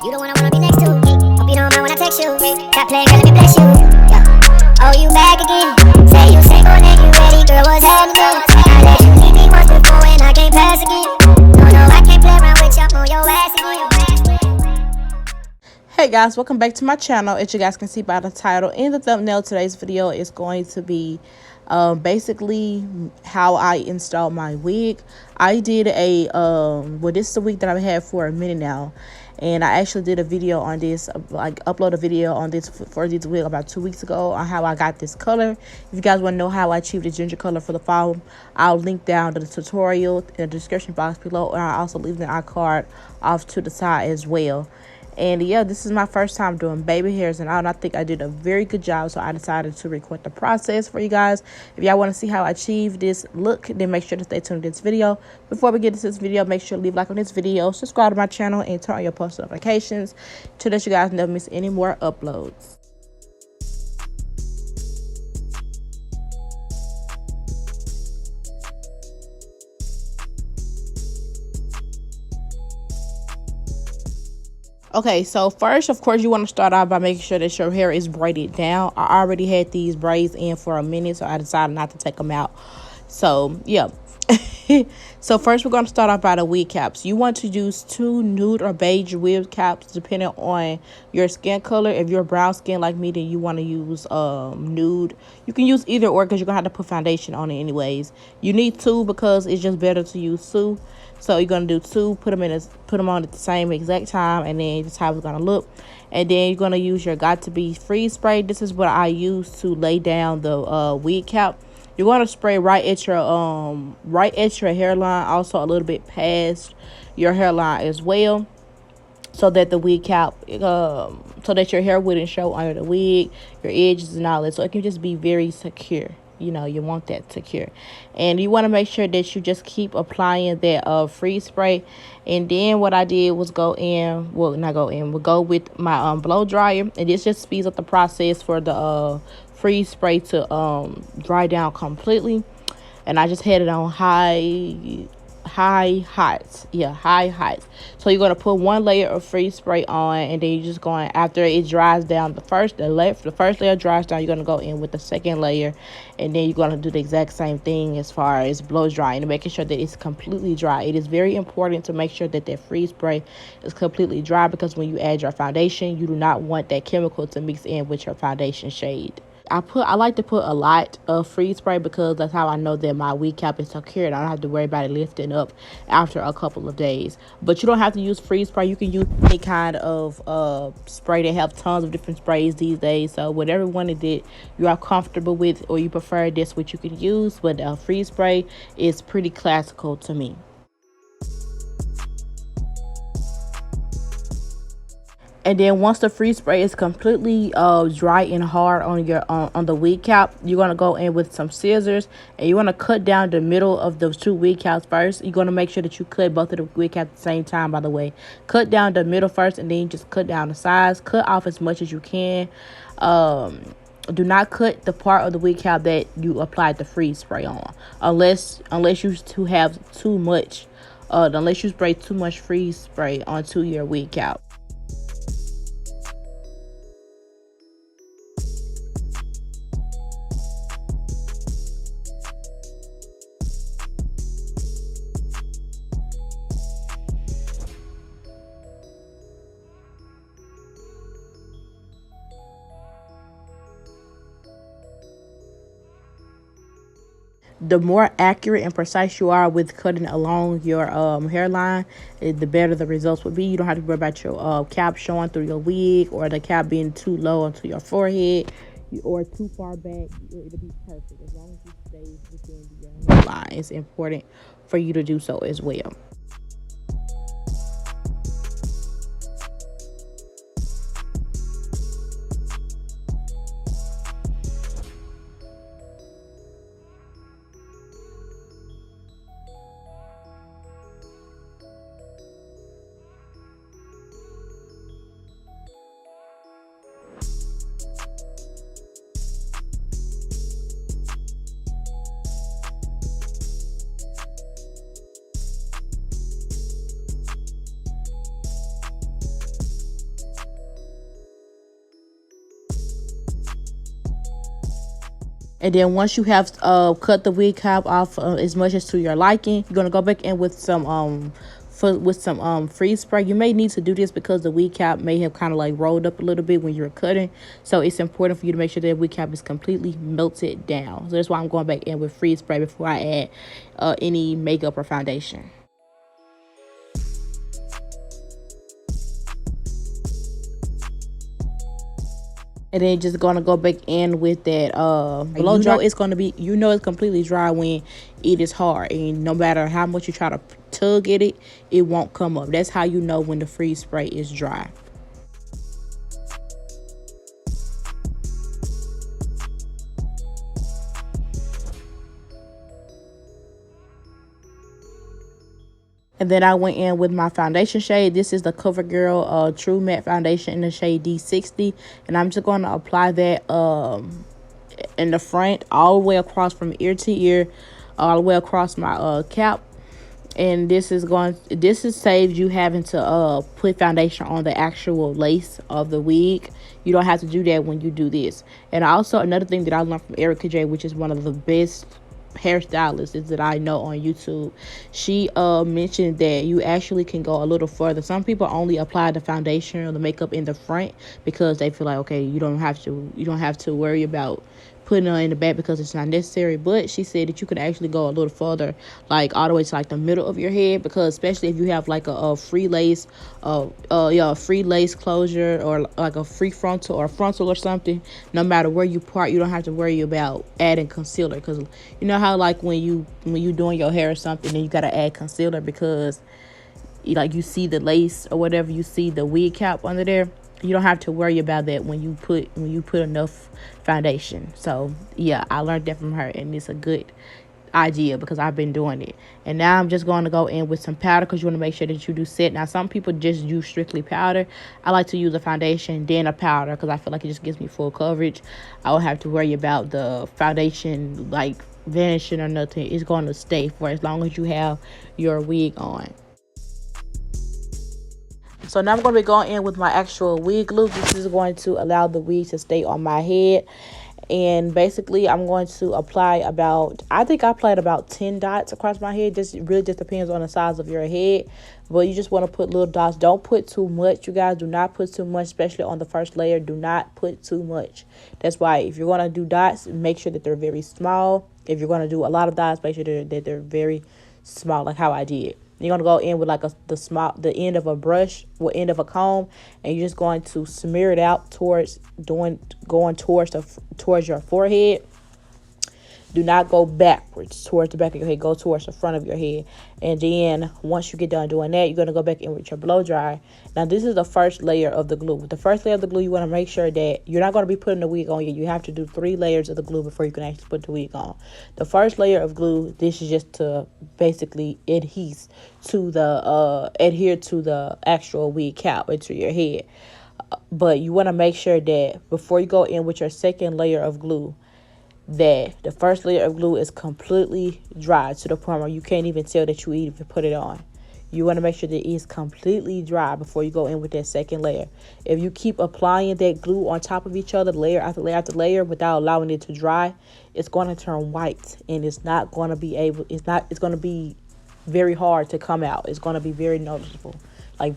You the one I wanna be next to. Hope you don't mind when I text you. Stop playing, girl, let me bless you. Yeah. Oh, you back again. Say you single and you ready, girl, what's happening? I let you leave me once before and I can't pass again. No, I can't play around with you, I'm on your ass again. Hey guys, welcome back to my channel. As you guys can see by the title and the thumbnail, today's video is going to be basically how I install my wig. I did a well, this is the wig that I've had for a minute now, and I actually did a video on this, like upload a video on this for this wig about 2 weeks ago on how I got this color. If you guys want to know how I achieved the ginger color for the fall, I'll link down to the tutorial in the description box below, and I'll also leave the iCard off to the side as well. And yeah, this is my first time doing baby hairs and all, and I think I did a very good job, so I decided to record the process for you guys. If y'all want to see how I achieve this look, then make sure to stay tuned to this video. Before we get into this video, make sure to leave a like on this video, subscribe to my channel, and turn on your post notifications to let you guys never miss any more uploads. Okay, so first, of course, you want to start out by making sure that your hair is braided down. I already had these braids in for a minute, so I decided not to take them out. So, yeah. So first, we're going to start off by the wig caps. You want to use 2 nude or beige wig caps, depending on your skin color. If you're brown skin like me, then you want to use nude. You can use either or because you're going to have to put foundation on it anyways. You need 2 because it's just better to use 2. So you're gonna do 2, put them on at the same exact time, and then that's how it's gonna look. And then you're gonna use your Got To Be freeze spray. This is what I use to lay down the wig cap. You're gonna spray right at your hairline, also a little bit past your hairline as well, so that the wig cap, so that your hair wouldn't show under the wig, your edges and all that, so it can just be very secure. You know, you want that secure. And you want to make sure that you just keep applying that freeze spray. And then what I did was go with my blow dryer, and this just speeds up the process for the freeze spray to dry down completely. And I just had it on high heights. So you're going to put 1 layer of freeze spray on, and then you're just going, after it dries down, the first layer dries down, you're going to go in with the second layer, and then you're going to do the exact same thing as far as blow drying and making sure that it's completely dry. It is very important to make sure that that freeze spray is completely dry, because when you add your foundation, you do not want that chemical to mix in with your foundation shade. I like to put a lot of freeze spray because that's how I know that my wig cap is secured. I don't have to worry about it lifting up after a couple of days. But you don't have to use freeze spray. You can use any kind of spray. They have tons of different sprays these days. So whatever one that you are comfortable with or you prefer, that's what you can use. But freeze spray is pretty classical to me. And then once the freeze spray is completely dry and hard on your on the wig cap, you're gonna go in with some scissors, and you want to cut down the middle of those 2 wig caps first. You're gonna make sure that you cut both of the wig caps at the same time. By the way, cut down the middle first, and then you just cut down the sides. Cut off as much as you can. Do not cut the part of the wig cap that you applied the freeze spray on, unless you have too much. Unless you spray too much freeze spray onto your wig cap. The more accurate and precise you are with cutting along your hairline, the better the results will be. You don't have to worry about your cap showing through your wig, or the cap being too low onto your forehead or too far back. It'll be perfect as long as you stay within your hairline. It's important for you to do so as well. And then once you have cut the wig cap off as much as to your liking, you're gonna go back in with some freeze spray. You may need to do this because the wig cap may have kind of like rolled up a little bit when you're cutting. So it's important for you to make sure that wig cap is completely melted down. So that's why I'm going back in with freeze spray before I add any makeup or foundation. And then just gonna go back in with that blow dry. It's gonna be, it's completely dry when it is hard, and no matter how much you try to tug at it, it won't come up. That's how you know when the freeze spray is dry. And then I went in with my foundation shade. This is the CoverGirl True Matte Foundation in the shade D60. And I'm just going to apply that in the front, all the way across from ear to ear, all the way across my cap. And this is saves you having to put foundation on the actual lace of the wig. You don't have to do that when you do this. And also another thing that I learned from Erica J, which is one of the best hairstylist that I know on YouTube. She mentioned that you actually can go a little further. Some people only apply the foundation or the makeup in the front because they feel like, okay, you don't have to worry about putting it in the back because it's not necessary. But she said that you can actually go a little further, like all the way to like the middle of your head, because especially if you have like a free lace free lace closure, or like a free frontal or frontal or something, no matter where you part, you don't have to worry about adding concealer. Because you know how like when you doing your hair or something, then you got to add concealer because like you see the lace or whatever, you see the wig cap under there. You don't have to worry about that when you put enough foundation. So yeah, I learned that from her, and it's a good idea because I've been doing it. And now I'm just going to go in with some powder because you want to make sure that you do set. Now some people just use strictly powder. I like to use a foundation then a powder because I feel like it just gives me full coverage. I don't have to worry about the foundation like vanishing or nothing. It's going to stay for as long as you have your wig on. So now I'm going to be going in with my actual wig glue. This is going to allow the wig to stay on my head. And basically, I'm going to apply I think I applied about 10 dots across my head. This really just depends on the size of your head. But you just want to put little dots. Don't put too much, you guys. Do not put too much, especially on the first layer. Do not put too much. That's why if you're going to do dots, make sure that they're very small. If you're going to do a lot of dots, make sure that they're very small, like how I did. You're going to go in with like the end of a brush or end of a comb, and you're just going to smear it out going towards your forehead. Do not go backwards towards the back of your head. Go towards the front of your head. And then once you get done doing that, you're going to go back in with your blow dry. Now, this is the first layer of the glue. With the first layer of the glue, you want to make sure that you're not going to be putting the wig on yet. You have to do 3 layers of the glue before you can actually put the wig on. The first layer of glue, this is just to basically adhere to the actual wig cap into your head. But you want to make sure that before you go in with your second layer of glue, that the first layer of glue is completely dry to the point where you can't even tell that you even put it on. You want to make sure that it is completely dry before you go in with that second layer. If you keep applying that glue on top of each other, layer after layer after layer, without allowing it to dry, it's going to turn white, and it's going to be very hard to come out. It's going to be very noticeable. I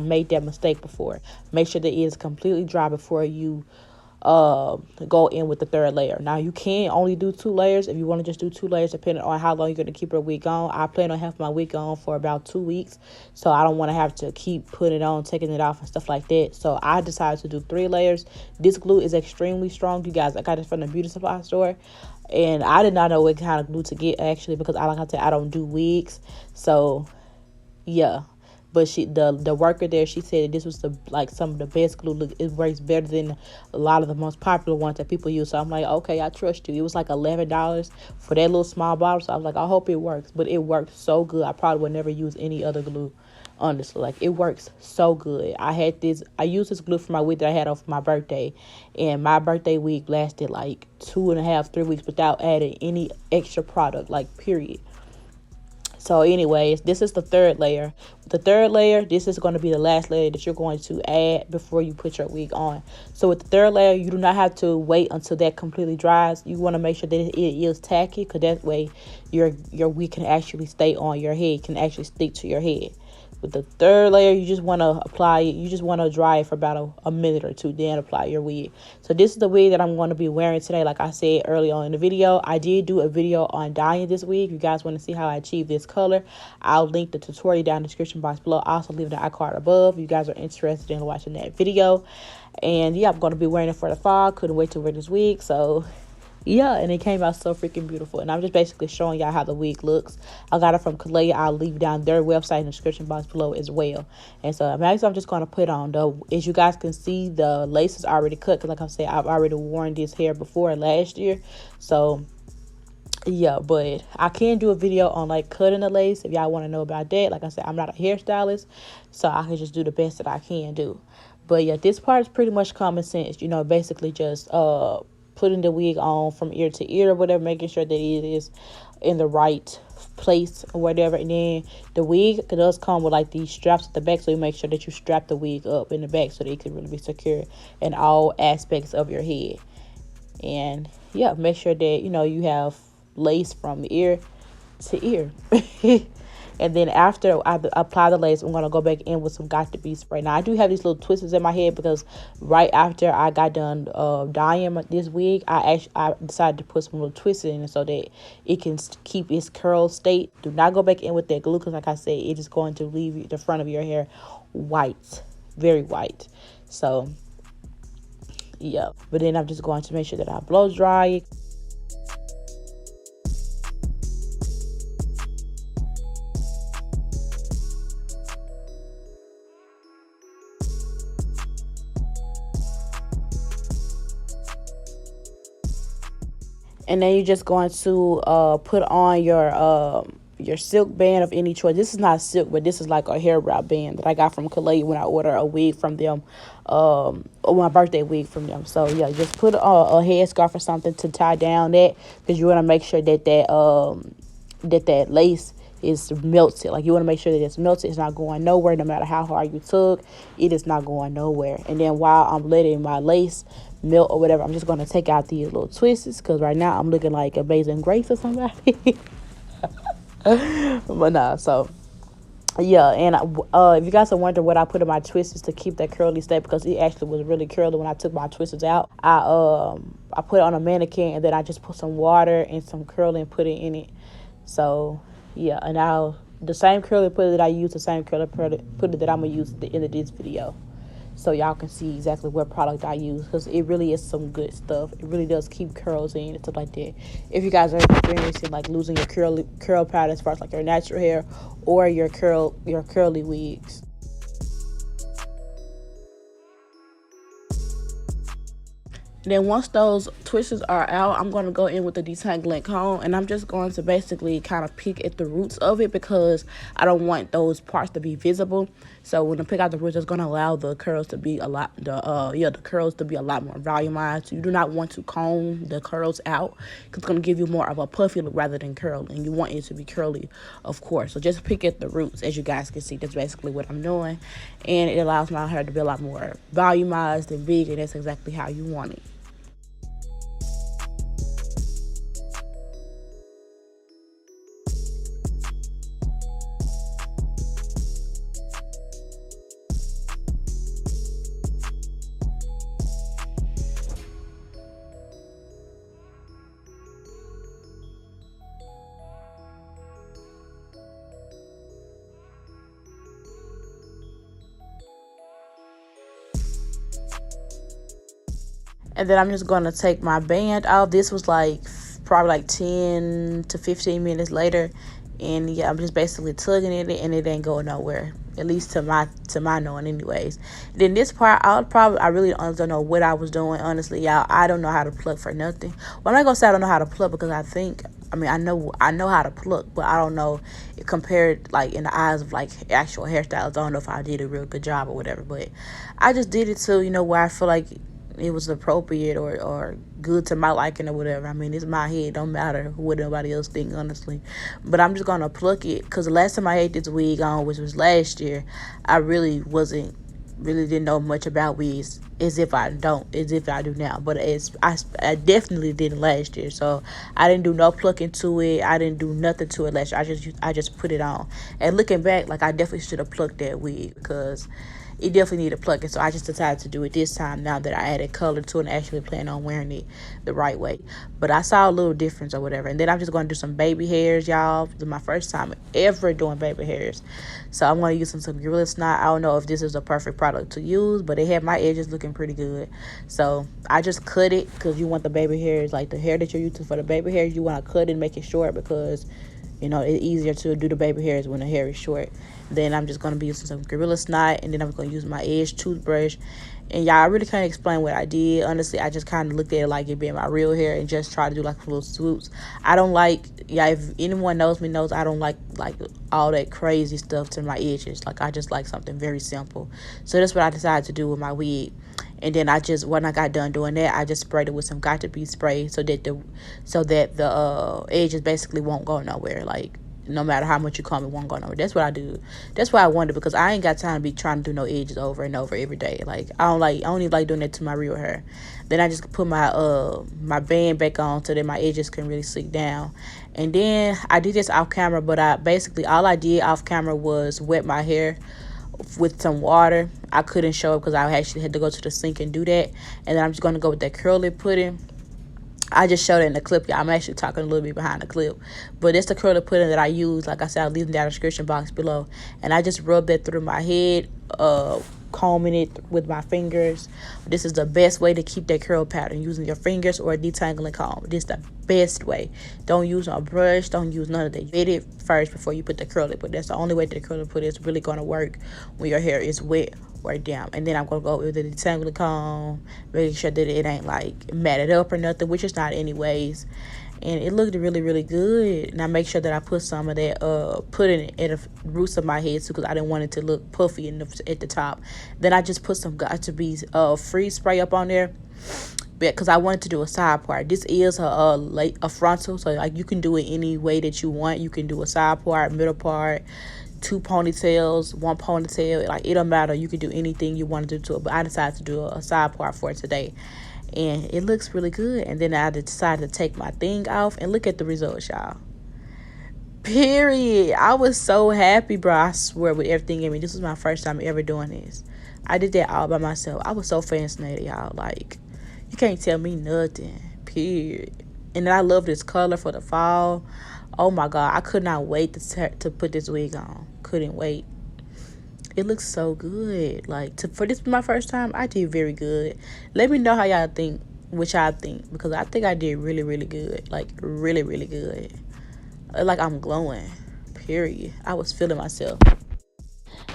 made that mistake before. Make sure that it is completely dry before you go in with the third layer. Now you can only do 2 layers if you want to just do 2 layers, depending on how long you're going to keep your wig on. I plan on having my wig on for about 2 weeks, so I don't want to have to keep putting it on, taking it off, and stuff like that. So I decided to do 3 layers. This glue is extremely strong, you guys. I got it from the beauty supply store, and I did not know what kind of glue to get actually, because I don't do wigs. So yeah. But the worker there, she said this was some of the best glue. Look, it works better than a lot of the most popular ones that people use. So I'm like, okay, I trust you. It was like $11 for that little small bottle. So I was like, I hope it works. But it worked so good. I probably would never use any other glue, honestly. Like, it works so good. I used this glue for my wig that I had on for my birthday, and my birthday wig lasted like 2.5, 3 weeks without adding any extra product, like, period. So anyways, this is the third layer. The third layer, this is going to be the last layer that you're going to add before you put your wig on. So with the third layer, you do not have to wait until that completely dries. You want to make sure that it is tacky, because that way your wig can actually stay on your head, can actually stick to your head. With the third layer, you just want to apply it. You just want to dry it for about a minute or two, then apply your wig. So this is the wig that I'm going to be wearing today. Like I said earlier on in the video, I did do a video on dyeing this wig. If you guys want to see how I achieve this color, I'll link the tutorial down in the description box below. I'll also leave the icon above if you guys are interested in watching that video. And yeah, I'm going to be wearing it for the fall. Couldn't wait to wear this wig. So yeah, and it came out so freaking beautiful. And I'm just basically showing y'all how the wig looks. I got it from Klaiyi. I'll leave down their website in the description box below as well. And so I'm just going to put on, though, as you guys can see, the lace is already cut, because like I said, I've already worn this hair before last year. So yeah, but I can do a video on like cutting the lace if y'all want to know about that. Like I said, I'm not a hairstylist, so I can just do the best that I can do. But yeah, this part is pretty much common sense, you know, basically just putting the wig on from ear to ear or whatever, making sure that it is in the right place or whatever. And then the wig does come with like these straps at the back, so you make sure that you strap the wig up in the back so that it can really be secure in all aspects of your head. And yeah, make sure that, you know, you have lace from ear to ear. And then after I apply the lace, I'm going to go back in with some Got to Be spray. Now, I do have these little twisters in my head, because right after I got done dyeing this wig, I decided to put some little twists in it so that it can keep its curl state. Do not go back in with that glue, because like I said, it is going to leave the front of your hair white, very white. So yeah, but then I'm just going to make sure that I blow dry it. And then you're just going to put on your silk band of any choice. This is not silk, but this is like a hair wrap band that I got from Klaiyi when I ordered a wig from them, or my birthday wig from them. So yeah, just put a headscarf or something to tie down that, because you want to make sure that that lace is melted. Like, you want to make sure that it's melted. It's not going nowhere, no matter how hard you tug. It is not going nowhere. And then while I'm letting my lace melt or whatever, I'm just going to take out these little twists, because right now I'm looking like Amazing Grace or somebody. But nah, so yeah. And if you guys are wondering what I put in my twisters to keep that curly state, because it actually was really curly when I took my twisters out, I put it on a mannequin, and then I just put some water and some curling and put it in it. So yeah, and now the same curly putter that I use, the same curly putter that I'm gonna use at the end of this video, so y'all can see exactly what product I use, because it really is some good stuff. It really does keep curls in and stuff like that. If you guys are experiencing like losing your curl pattern as far as like your natural hair or your curly wigs. Then once those twisters are out, I'm going to go in with the Detangling Comb, and I'm just going to basically kind of pick at the roots of it, because I don't want those parts to be visible. So when I pick out the roots, it's going to allow the curls to be the curls to be a lot more volumized. You do not want to comb the curls out, because it's going to give you more of a puffy look rather than curling. You want it to be curly, of course. So just pick at the roots. As you guys can see, that's basically what I'm doing, and it allows my hair to be a lot more volumized and big, and that's exactly how you want it. And then I'm just going to take my band off. This was like probably like 10 to 15 minutes later. And yeah, I'm just basically tugging at it, and it ain't going nowhere. At least to my knowing anyways. Then this part, I really don't know what I was doing, honestly, y'all. I don't know how to pluck for nothing. Well, I'm not going to say I don't know how to pluck, because I know how to pluck, but I don't know, compared like in the eyes of like actual hairstylists, I don't know if I did a real good job or whatever. But I just did it to, where I feel like it was appropriate or good to my liking or whatever. I mean, it's my head, don't matter what nobody else think, honestly. But I'm just gonna pluck it, because the last time I had this wig on, which was last year, I really didn't know much about wigs, as if I do now. But I definitely didn't last year, so I didn't do no plucking to it. I didn't do nothing to it last year. I just put it on. And looking back, like, I definitely should have plucked that wig, because it definitely needed plucking. So I just decided to do it this time, now that I added color to it and actually plan on wearing it the right way. But I saw a little difference or whatever. And then I'm just going to do some baby hairs, y'all. This is my first time ever doing baby hairs. So I'm going to use some Gorilla Snot. I don't know if this is a perfect product to use, but they have my edges looking pretty good. So I just cut it, because you want the baby hairs, like the hair that you're using for the baby hairs, you want to cut it and make it short, because you know, it's easier to do the baby hairs when the hair is short. Then I'm just going to be using some Gorilla Snot, and then I'm going to use my edge toothbrush. And y'all, I really can't explain what I did. Honestly, I just kind of looked at it like it being my real hair and just try to do like little swoops. I don't like, if anyone knows me knows, I don't like all that crazy stuff to my edges. Like, I just like something very simple. So that's what I decided to do with my wig. And then when I got done doing that, I just sprayed it with some Got to Be spray, so that the edges basically won't go nowhere. Like, no matter how much you comb, it won't go nowhere. That's what I do. That's why I wanted, because I ain't got time to be trying to do no edges over and over every day. Like, I don't even like doing that to my real hair. Then I just put my band back on so that my edges can really slick down. And then I did this off camera, but all I did off camera was wet my hair with some water. I couldn't show it because I actually had to go to the sink and do that. And then I'm just going to go with that curly pudding. I just showed it in the clip, y'all. I'm actually talking a little bit behind the clip. But it's the curly pudding that I use. Like I said, I'll leave them down in the description box below. And I just rubbed that through my head, combing it with my fingers. This is the best way to keep that curl pattern, using your fingers or a detangling comb. This is the best way. Don't use a brush. Don't use none of that. Wet it first before you put the curly put. That's the only way that the curly put is really going to work when your hair is wet or down. And then I'm going to go with the detangling comb, making sure that it ain't like matted up or nothing, which is not anyways. And it looked really, really good. And I make sure that I put some of that pudding at the roots of my head too, because I didn't want it to look puffy at the top. Then I just put some Got to Be free spray up on there, because I wanted to do a side part. This is a frontal, so like you can do it any way that you want. You can do a side part, middle part, 2 ponytails, 1 ponytail. Like, it don't matter. You can do anything you want to do to it. But I decided to do a side part for today, and it looks really good. And then I decided to take my thing off, and look at the results, y'all. Period. I was so happy, bro. I swear, with everything in me. This was my first time ever doing this. I did that all by myself. I was so fascinated, y'all. Like, you can't tell me nothing. Period. And then I love this color for the fall. Oh my God, I could not wait to put this wig on. Couldn't wait. It looks so good. Like, for this my first time, I did very good. Let me know how y'all think, what y'all think, because I think I did really, really good. Like, really, really good. Like, I'm glowing. Period. I was feeling myself.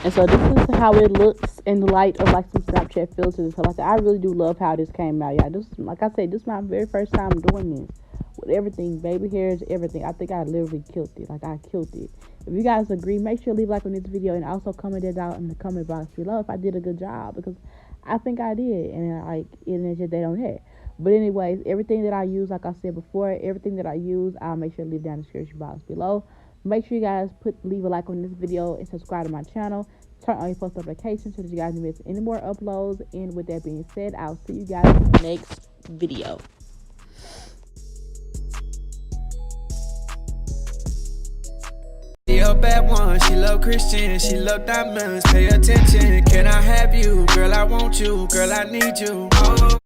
And so this is how it looks in the light of like some Snapchat filters. So like, I really do love how this came out, y'all. This, like I said, this is my very first time doing this. With everything, baby hairs, everything. I think I literally killed it. Like, I killed it. If you guys agree, make sure to leave a like on this video, and also comment it out in the comment box below if I did a good job, because I think I did. And like, it's just they don't have. But anyways, everything that I use, like I said before, everything that I use, I'll make sure to leave down in the description box below. Make sure you guys leave a like on this video and subscribe to my channel. Turn on your post notifications so that you guys don't miss any more uploads. And with that being said, I'll see you guys in the next video. A bad one, she love Christian, she love diamonds, pay attention. Can I have you? Girl, I want you, girl, I need you.